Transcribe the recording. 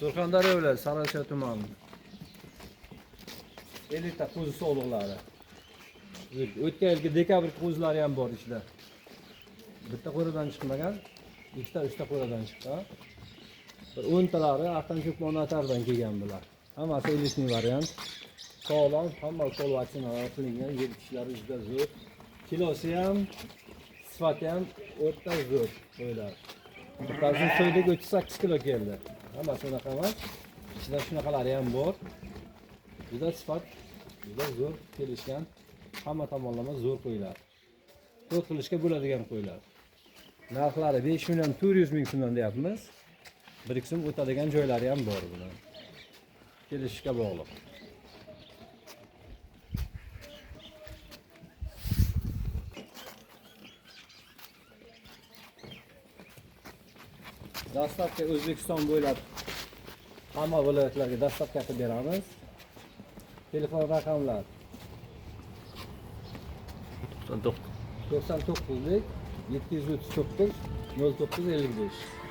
Surxondaryo viloyati Sariosiyo tumani. 50 ta qo'zi sog'liqlari. O'tgan yilgi dekabr qo'zilari ham bor ichida. Bitta qo'radan chiqmagan, ikkita, uchta qo'radan chiqqan. Bir 10 talari Aqtan Cho'qmonatardan kelgan bular. Hammasi elitniy variant. Sog'lom, hamma qo'l vaksinalar qilingan, yeb ishlari juda zo'r. Kilosi ham, sifati ham o'ta zo'r qo'ylar. Bittasi so'ydagi 38 kilo keldi. Hammasi unaqa emas. Ichida shunaqalari ham bor. Juda sifat, juda zo'r kelishgan. Hamma tomonlama zo'r qo'ylar. To'rt qilishga bo'ladigan qo'ylar. Narxlari 5 million 400 ming so'mdan deyapmiz. Bir qism o'tadigan joylari ham bor bular. Kelishishga bog'liq. Dastlabki O'zbekiston bo'ylab hamma viloyatlarga dastlabki qilib beramiz. Telefon raqamlar 99 739 0955